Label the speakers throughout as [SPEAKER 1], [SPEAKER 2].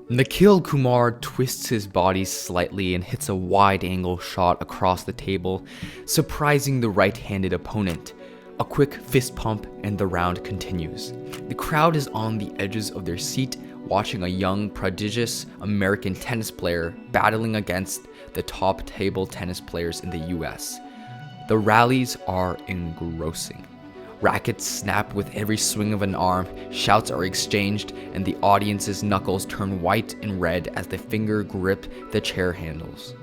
[SPEAKER 1] Nikhil Kumar twists his body slightly and hits a wide-angle shot across the table, surprising the right-handed opponent. A quick fist pump and the round continues. The crowd is on the edges of their seat, watching a young, prodigious American tennis player battling against the top table tennis players in the US. The rallies are engrossing. Rackets snap with every swing of an arm, shouts are exchanged, and the audience's knuckles turn white and red as the finger grip the chair handles.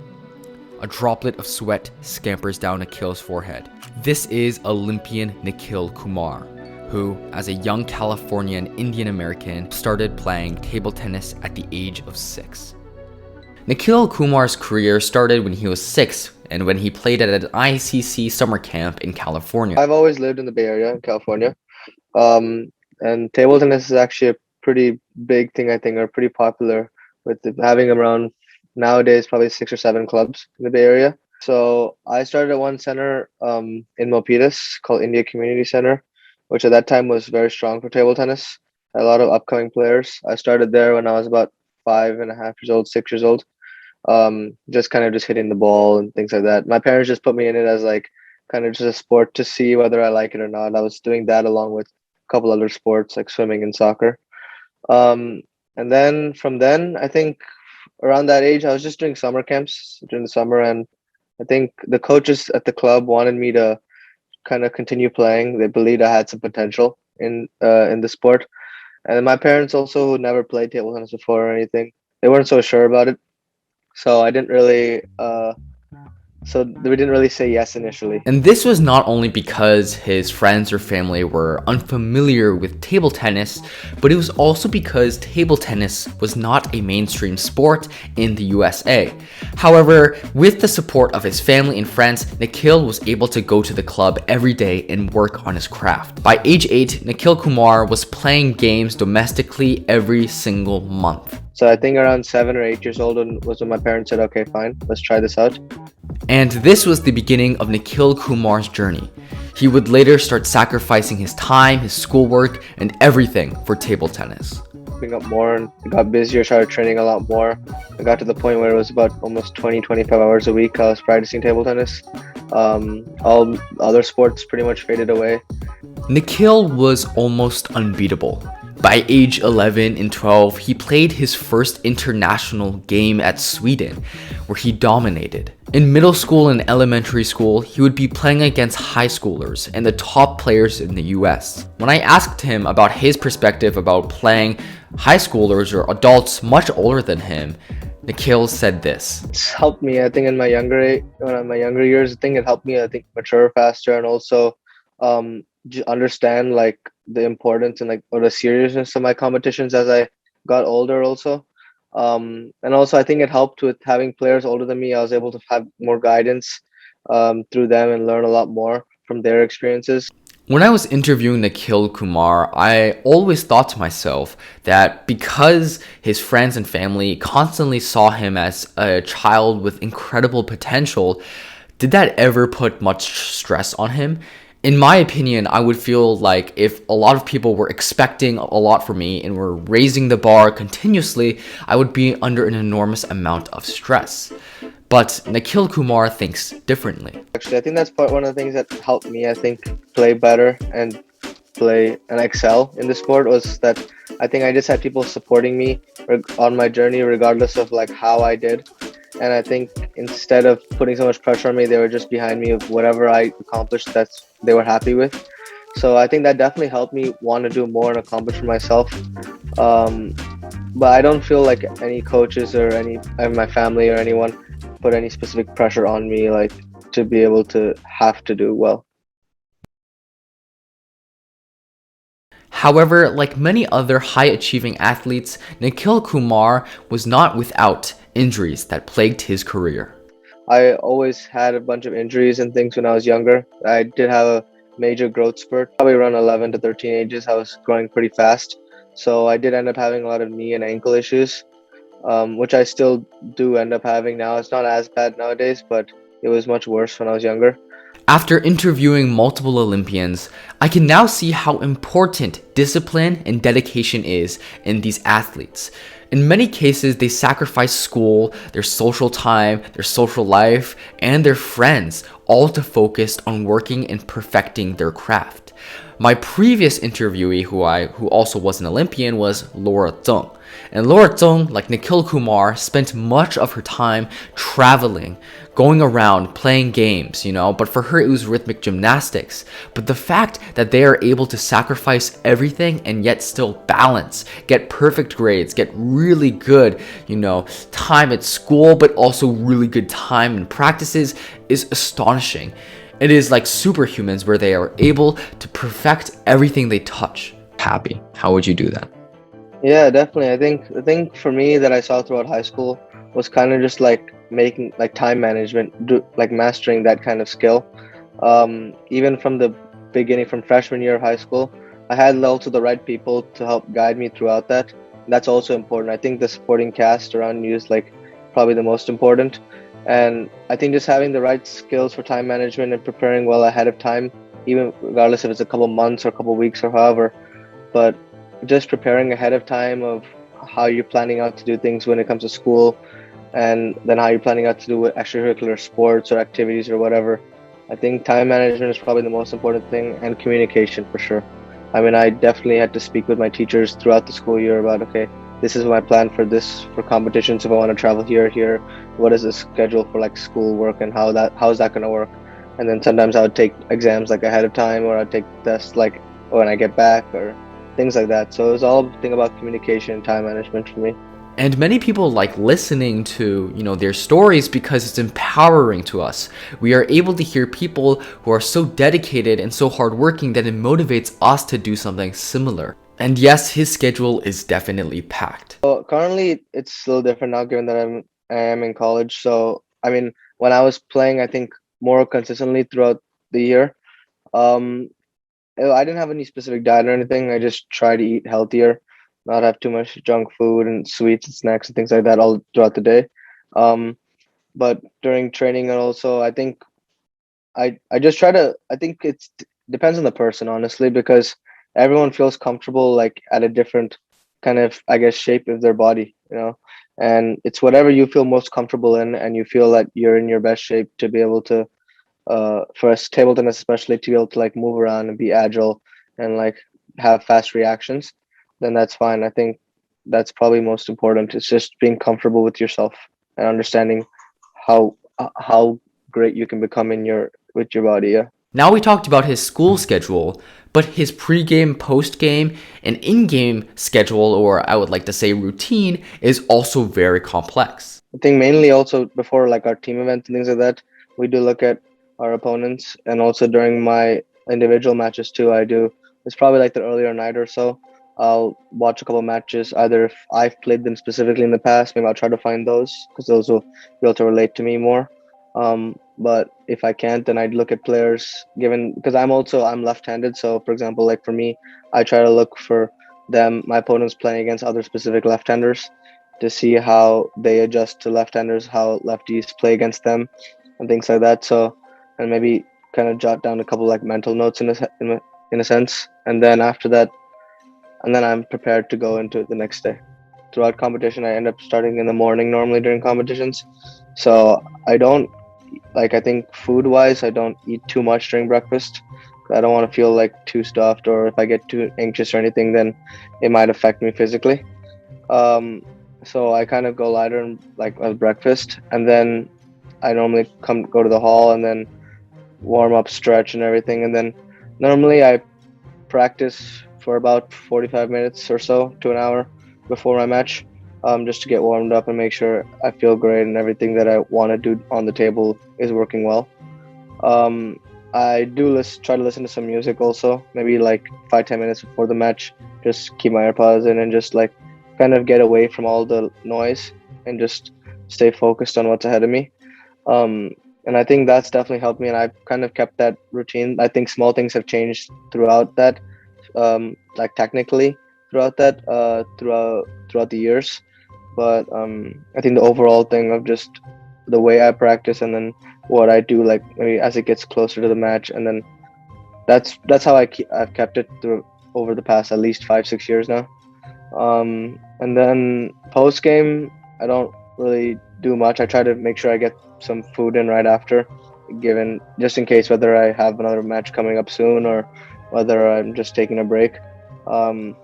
[SPEAKER 1] A droplet of sweat scampers down Nikhil's forehead. This is Olympian Nikhil Kumar, who, as a young Californian Indian American, started playing table tennis at the age of 6. Nikhil Kumar's career started when he was 6 and when he played at an ICC summer camp in California.
[SPEAKER 2] I've always lived in the Bay Area in California. And table tennis is actually a pretty big thing, I think, or pretty popular with having around nowadays probably 6 or 7 clubs in the Bay Area. So I started at one center in Milpitas called India Community Center, which at that time was very strong for table tennis. Had a lot of upcoming players. I started there when I was about 5.5 years old, 6 years old. Just hitting the ball and things like that. My parents just put me in it as like kind of just a sport to see whether I like it or not. I was doing that along with a couple other sports like swimming and soccer. And then from then, I think around that age, I was just doing summer camps during the summer, and I think the coaches at the club wanted me to kind of continue playing. They believed I had some potential in the sport. And my parents also, who never played table tennis before or anything, they weren't so sure about it. So we didn't really say yes initially.
[SPEAKER 1] And this was not only because his friends or family were unfamiliar with table tennis, but it was also because table tennis was not a mainstream sport in the USA. However, with the support of his family and friends, Nikhil was able to go to the club every day and work on his craft. By age 8, Nikhil Kumar was playing games domestically every single month.
[SPEAKER 2] So I think around 7 or 8 years old was when my parents said, okay, fine, let's try this out.
[SPEAKER 1] And this was the beginning of Nikhil Kumar's journey. He would later start sacrificing his time, his schoolwork, and everything for table tennis.
[SPEAKER 2] Picking up more and got busier, started training a lot more. I got to the point where it was about almost 20-25 hours a week I was practicing table tennis. All other sports pretty much faded away.
[SPEAKER 1] Nikhil was almost unbeatable. By age 11 and 12, he played his first international game at Sweden, where he dominated. In middle school and elementary school, he would be playing against high schoolers and the top players in the US. When I asked him about his perspective about playing high schoolers or adults much older than him, Nikhil said this.
[SPEAKER 2] It's helped me, I think, in my younger years. I think it helped me, mature faster and also understand like the importance and or the seriousness of my competitions as I got older also. And also I think it helped with having players older than me. I was able to have more guidance through them and learn a lot more from their experiences.
[SPEAKER 1] When I was interviewing Nikhil Kumar, I always thought to myself that because his friends and family constantly saw him as a child with incredible potential, did that ever put much stress on him? In my opinion, I would feel like if a lot of people were expecting a lot from me and were raising the bar continuously, I would be under an enormous amount of stress. But Nikhil Kumar thinks differently.
[SPEAKER 2] Actually, I think that's one of the things that helped me, I think, play better and play and excel in the sport was that I think I just had people supporting me on my journey regardless of like how I did. And I think instead of putting so much pressure on me, they were just behind me of whatever I accomplished that they were happy with. So I think that definitely helped me want to do more and accomplish for myself. But I don't feel like any coaches or my family or anyone put any specific pressure on me like to be able to have to do well.
[SPEAKER 1] However, like many other high-achieving athletes, Nikhil Kumar was not without injuries that plagued his career.
[SPEAKER 2] I always had a bunch of injuries and things when I was younger. I did have a major growth spurt. Probably around 11 to 13 ages, I was growing pretty fast. So I did end up having a lot of knee and ankle issues, which I still do end up having now. It's not as bad nowadays, but it was much worse when I was younger.
[SPEAKER 1] After interviewing multiple Olympians, I can now see how important discipline and dedication is in these athletes. In many cases, they sacrifice school, their social time, their social life, and their friends, all to focus on working and perfecting their craft. My previous interviewee, who also was an Olympian, was Laura Zheng. And Laura Zheng, like Nikhil Kumar, spent much of her time traveling, going around, playing games, but for her it was rhythmic gymnastics. But the fact that they are able to sacrifice everything and yet still balance, get perfect grades, get really good, time at school, but also really good time in practices is astonishing. It is like superhumans where they are able to perfect everything they touch. Happy. How would you do that?
[SPEAKER 2] Yeah, definitely. I think the thing for me that I saw throughout high school was kind of just like making like time management, like mastering that kind of skill. Even from the beginning, from freshman year of high school, I had also the right people to help guide me throughout that. That's also important. I think the supporting cast around you is like probably the most important. And I think just having the right skills for time management and preparing well ahead of time, even regardless if it's a couple months or a couple weeks or however, but just preparing ahead of time of how you're planning out to do things when it comes to school, and then how you're planning out to do with extracurricular sports or activities or whatever. I think time management is probably the most important thing, and communication for sure. I mean, I definitely had to speak with my teachers throughout the school year about, okay, this is my plan for this, for competitions. If I want to travel here, what is the schedule for like school work, and how's that going to work? And then sometimes I would take exams like ahead of time, or I'd take tests like when I get back, or things like that. So it was all a thing about communication and time management for me.
[SPEAKER 1] And many people like listening to, their stories because it's empowering to us. We are able to hear people who are so dedicated and so hardworking that it motivates us to do something similar. And yes, his schedule is definitely packed.
[SPEAKER 2] So currently it's still different now given that I am in college. So I mean, when I was playing, I think more consistently throughout the year, um, I didn't have any specific diet or anything. I just try to eat healthier, not have too much junk food and sweets and snacks and things like that all throughout the day. Um, but during training and also, I think I just try to. I think it depends on the person, honestly, because everyone feels comfortable like at a different kind of, I guess, shape of their body, and it's whatever you feel most comfortable in, and you feel that you're in your best shape to be able to for us table tennis especially, to be able to like move around and be agile and like have fast reactions, then that's fine. I think that's probably most important. It's just being comfortable with yourself and understanding how great you can become in your with your body. Yeah.
[SPEAKER 1] Now we talked about his school schedule, but his pre-game, post-game, and in-game schedule, or I would like to say routine, is also very complex.
[SPEAKER 2] I think mainly also before like our team events and things like that, we do look at our opponents, and also during my individual matches too. I do. It's probably like the earlier night or so. I'll watch a couple matches. Either if I've played them specifically in the past, maybe I'll try to find those because those will be able to relate to me more. But if I can't, then I'd look at players given because I'm left-handed. So for example, like for me, I try to look for my opponents playing against other specific left-handers to see how they adjust to left-handers, how lefties play against them, and things like that. So, and maybe kind of jot down a couple like mental notes in a sense, and then after that, and then I'm prepared to go into the next day. Throughout competition, I end up starting in the morning normally during competitions. So I don't like. I think food-wise, I don't eat too much during breakfast. I don't want to feel like too stuffed, or if I get too anxious or anything, then it might affect me physically. Um, so I kind of go lighter and like as breakfast, and then I normally go to the hall and then warm up, stretch, and everything, and then normally I practice for about 45 minutes or so to an hour before my match, just to get warmed up and make sure I feel great and everything that I want to do on the table is working well. Um, I do try to listen to some music also, maybe like 5-10 minutes before the match. Just keep my AirPods in and just like kind of get away from all the noise and just stay focused on what's ahead of me. Um, and I think that's definitely helped me, and I've kind of kept that routine. I think small things have changed throughout that, like technically throughout the years. But I think the overall thing of just the way I practice and then what I do, like maybe as it gets closer to the match, and then that's how I've kept it through over the past at least 5-6 years now. And then post game, I don't really do much. I try to make sure I get some food in right after, given just in case whether I have another match coming up soon or whether I'm just taking a break. Um,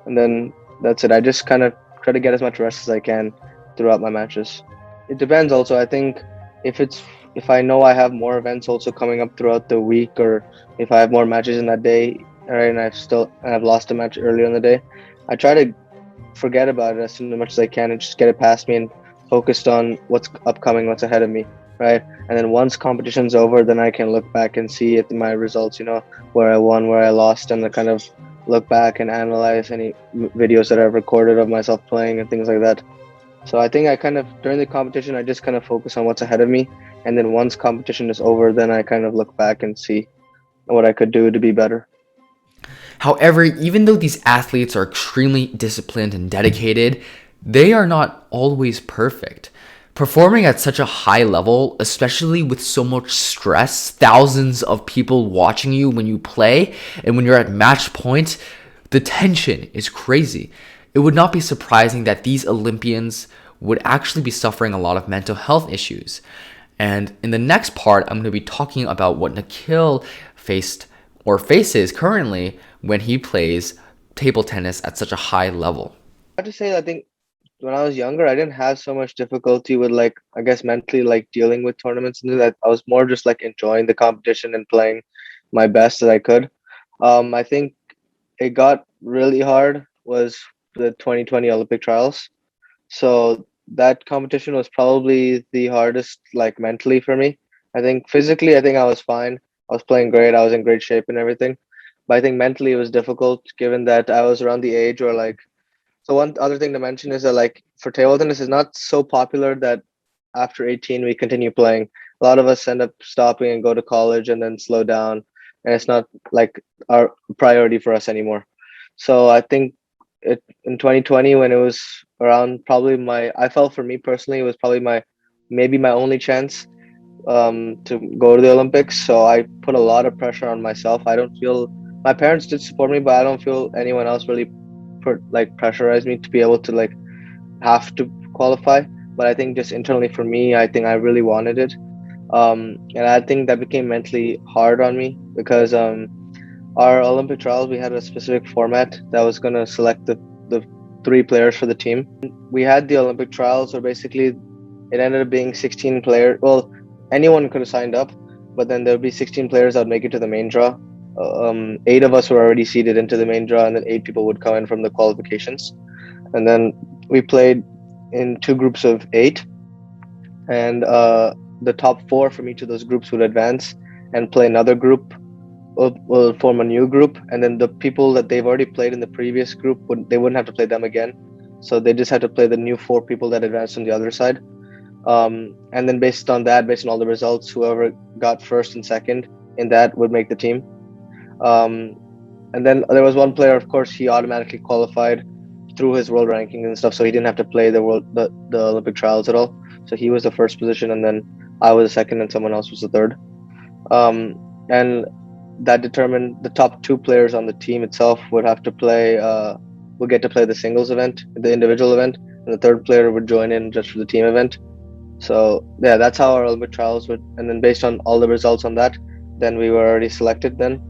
[SPEAKER 2] and then that's it. I just kind of try to get as much rest as I can throughout my matches. It depends also. I think if it's if I know I have more events also coming up throughout the week, or if I have more matches in that day, right, and I've lost a match earlier in the day, I try to forget about it as much as I can and just get it past me and focused on what's upcoming, what's ahead of me, right? And then once competition's over, then I can look back and see at my results, where I won, where I lost, and I kind of look back and analyze any videos that I've recorded of myself playing and things like that. So I think I kind of during the competition I just kind of focus on what's ahead of me, and then once competition is over, then I kind of look back and see what I could do to be better.
[SPEAKER 1] However, even though these athletes are extremely disciplined and dedicated, they are not always perfect. Performing at such a high level, especially with so much stress, thousands of people watching you when you play, and when you're at match point, the tension is crazy. It would not be surprising that these Olympians would actually be suffering a lot of mental health issues. And in the next part, I'm going to be talking about what Nikhil faced or faces currently when he plays table tennis at such a high level.
[SPEAKER 2] I have to say, I think when I was younger, I didn't have so much difficulty with like I guess mentally like dealing with tournaments and that. I was more just like enjoying the competition and playing my best that I could. I think it got really hard was the 2020 Olympic trials. So that competition was probably the hardest like mentally for me. I think physically, I think I was fine. I was playing great. I was in great shape and everything. But I think mentally it was difficult given that I was around the age where like so one other thing to mention is that like for table tennis is not so popular that after 18 we continue playing. A lot of us end up stopping and go to college and then slow down, and it's not like our priority for us anymore. So I think it in 2020 when it was around probably my I felt for me personally it was probably my maybe my only chance to go to the Olympics. So I put a lot of pressure on myself. I don't feel my parents did support me, but I don't feel anyone else really put like pressurized me to be able to like have to qualify. But I think just internally for me, I think I really wanted it. And I think that became mentally hard on me because our Olympic trials we had a specific format that was gonna select the three players for the team. We had the Olympic trials, so basically it ended up being 16 players. Well, anyone could have signed up, but then there would be 16 players that would make it to the main draw. Eight of us were already seeded into the main draw, and then eight people would come in from the qualifications. And then we played in two groups of eight, and the top four from each of those groups would advance and play another group. Will form a new group, and then the people that they've already played in the previous group they wouldn't have to play them again. So they just had to play the new four people that advanced on the other side. And then based on that, based on all the results, whoever got first and second in that would make the team. Um, and then there was one player, of course, he automatically qualified through his world ranking and stuff, so he didn't have to play the Olympic trials at all. So he was the first position, and then I was the second, and someone else was the third. And that determined the top two players on the team itself would have to play. Would get to play the singles event, the individual event, and the third player would join in just for the team event. So yeah, that's how our Olympic trials would. And then based on all the results on that, then we were already selected then.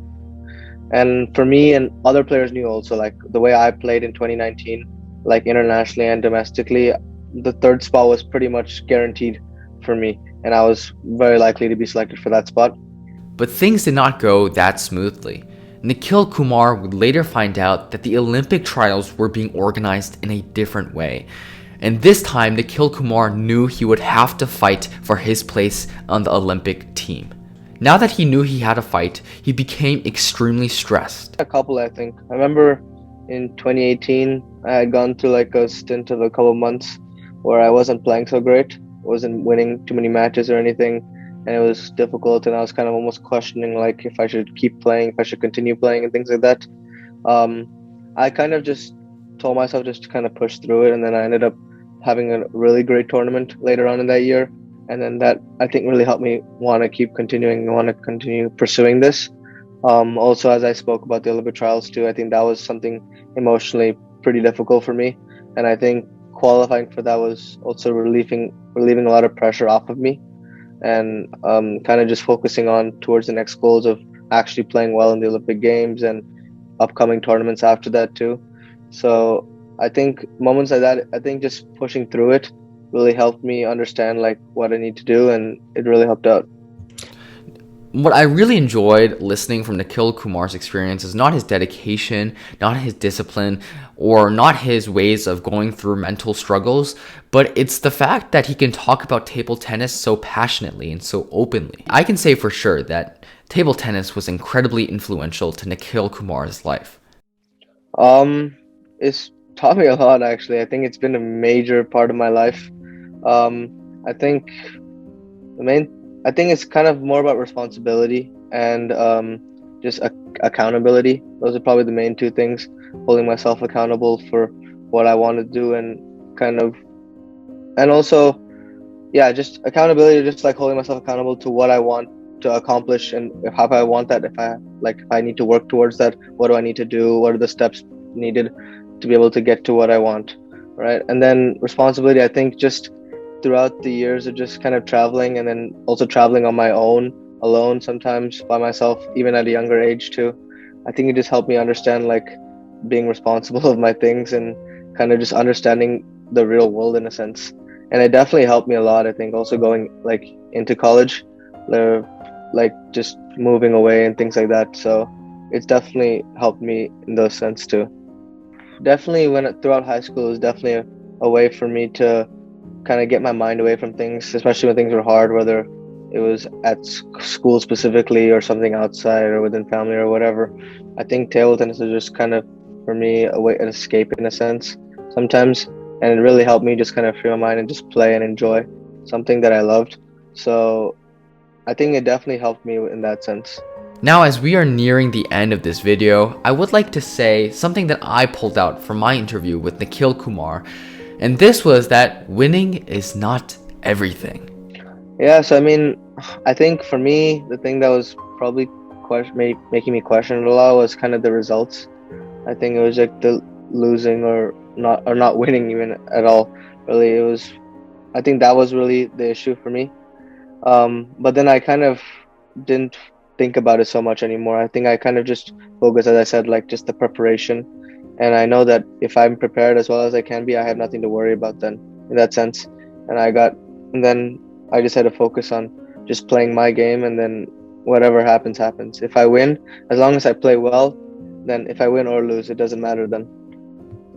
[SPEAKER 2] And for me and other players knew also, like the way I played in 2019, like internationally and domestically, the third spot was pretty much guaranteed for me, and I was very likely to be selected for that spot.
[SPEAKER 1] But things did not go that smoothly. Nikhil Kumar would later find out that the Olympic trials were being organized in a different way. And this time, Nikhil Kumar knew he would have to fight for his place on the Olympic team. Now that he knew he had to fight, he became extremely stressed.
[SPEAKER 2] A couple, I think. I remember in 2018, I had gone through like a stint of a couple months where I wasn't playing so great, wasn't winning too many matches or anything, and it was difficult. And I was kind of almost questioning like if I should keep playing, if I should continue playing, and things like that. Um, I kind of just told myself just to kind of push through it, and then I ended up having a really great tournament later on in that year, and then that I think really helped me want to keep continuing, want to continue pursuing this. Also, as I spoke about the Olympic trials too, I think that was something emotionally pretty difficult for me, and I think qualifying for that was also relieving a lot of pressure off of me, and kind of just focusing on towards the next goals of actually playing well in the Olympic Games and upcoming tournaments after that too. So I think moments like that, I think just pushing through it really helped me understand like what I need to do, and it really helped out.
[SPEAKER 1] What I really enjoyed listening from Nikhil Kumar's experience is not his dedication, not his discipline, or not his ways of going through mental struggles, but it's the fact that he can talk about table tennis so passionately and so openly. I can say for sure that table tennis was incredibly influential to Nikhil Kumar's life.
[SPEAKER 2] Um, it's taught me a lot actually. I think it's been a major part of my life. I think the main I think it's kind of more about responsibility and just accountability. Those are probably the main two things. Holding myself accountable for what I want to do, and kind of, and also, yeah, just accountability, just like holding myself accountable to what I want to accomplish, and how I want that. If I need to work towards that, what do I need to do? What are the steps needed to be able to get to what I want, right? And then responsibility, I think, just throughout the years of just kind of traveling, and then also traveling on my own, alone, sometimes by myself, even at a younger age too. I think it just helped me understand like being responsible of my things, and kind of just understanding the real world in a sense. And it definitely helped me a lot. I think also going like into college, uh, like just moving away and things like that. So it's definitely helped me in those sense too. Definitely when throughout high school, it was definitely a way for me to kind of get my mind away from things, especially when things were hard, whether it was at school specifically or something outside or within family or whatever. I think table tennis is just kind of, for me, a way, an escape in a sense sometimes, and it really helped me just kind of free my mind and just play and enjoy something that I loved. So I think it definitely helped me in that sense.
[SPEAKER 1] Now, as we are nearing the end of this video, I would like to say something that I pulled out from my interview with Nikhil Kumar, and this was that winning is not everything.
[SPEAKER 2] Yeah, so I mean, I think for me, the thing that was probably making me question it a lot was kind of the results. I think it was like the losing or not winning even at all. Really, it was. I think that was really the issue for me. But then I kind of didn't think about it so much anymore. I think I kind of just focus, as I said, like just the preparation. And I know that if I'm prepared as well as I can be, I have nothing to worry about then in that sense. And and then I just had to focus on just playing my game, and then whatever happens, happens. If I win, as long as I play well, then if I win or lose, it doesn't matter then.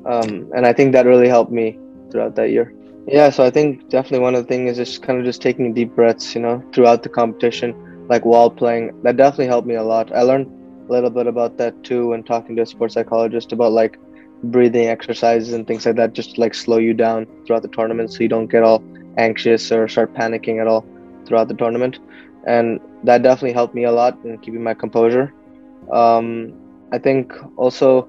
[SPEAKER 2] And I think that really helped me throughout that year. Yeah, so I think definitely one of the things is just kind of just taking deep breaths, throughout the competition, like while playing. That definitely helped me a lot. I learned a little bit about that too when talking to a sports psychologist about like breathing exercises and things like that, just to like slow you down throughout the tournament so you don't get all anxious or start panicking at all throughout the tournament. And that definitely helped me a lot in keeping my composure. I think also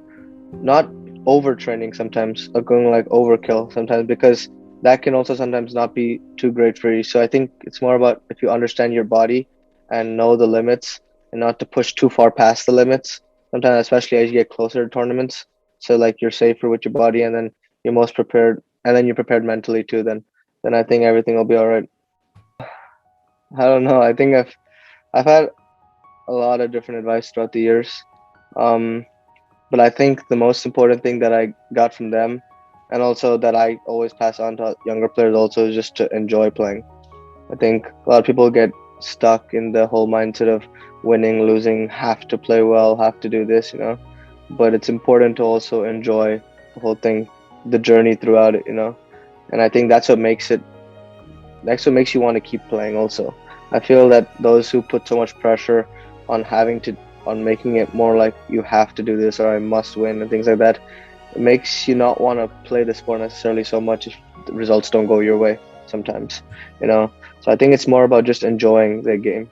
[SPEAKER 2] not overtraining sometimes, or going like overkill sometimes, because that can also sometimes not be too great for you. So I think it's more about if you understand your body and know the limits, and not to push too far past the limits sometimes, especially as you get closer to tournaments. So like you're safer with your body, and then you're most prepared, and then you're prepared mentally too, then I think everything will be all right. I don't know. I think I've had a lot of different advice throughout the years. Um, But I think the most important thing that I got from them, and also that I always pass on to younger players also, is just to enjoy playing. I think a lot of people get stuck in the whole mindset of winning, losing, have to play well, have to do this. But it's important to also enjoy the whole thing, the journey throughout it. And I think that's what makes you want to keep playing also. I feel that those who put so much pressure on on making it more like you have to do this or I must win and things like that, it makes you not want to play the sport necessarily so much if the results don't go your way sometimes. So I think it's more about just enjoying the game.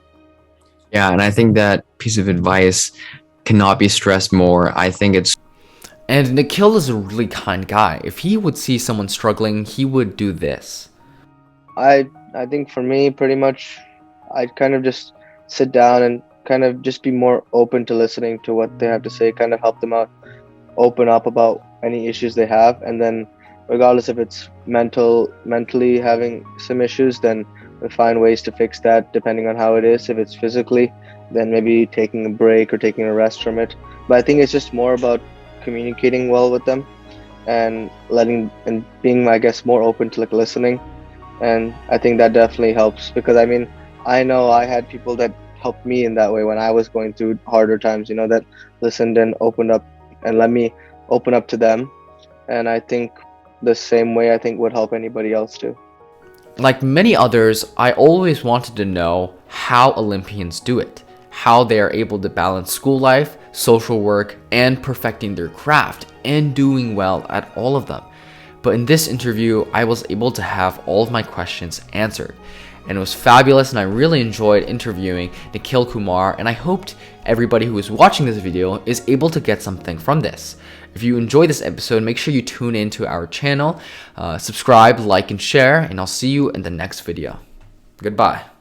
[SPEAKER 3] Yeah, and I think that piece of advice cannot be stressed more. I think it's
[SPEAKER 1] And Nikhil is a really kind guy. If he would see someone struggling, he would do this.
[SPEAKER 2] I think for me, pretty much, I'd kind of just sit down and kind of just be more open to listening to what they have to say, kind of help them out, open up about any issues they have, and then regardless if it's mentally having some issues, then we find ways to fix that depending on how it is. If it's physically, then maybe taking a break or taking a rest from it. But I think it's just more about communicating well with them and being, I guess, more open to like listening. And I think that definitely helps, because I mean, I know I had people that helped me in that way when I was going through harder times, that listened and opened up and let me open up to them. And I think the same way I think would help anybody else too.
[SPEAKER 1] Like many others, I always wanted to know how Olympians do it, how they are able to balance school life, social work, and perfecting their craft, and doing well at all of them. But in this interview, I was able to have all of my questions answered. And it was fabulous, and I really enjoyed interviewing Nikhil Kumar, and I hoped everybody who is watching this video is able to get something from this. If you enjoyed this episode, make sure you tune into our channel, subscribe, like, and share, and I'll see you in the next video. Goodbye.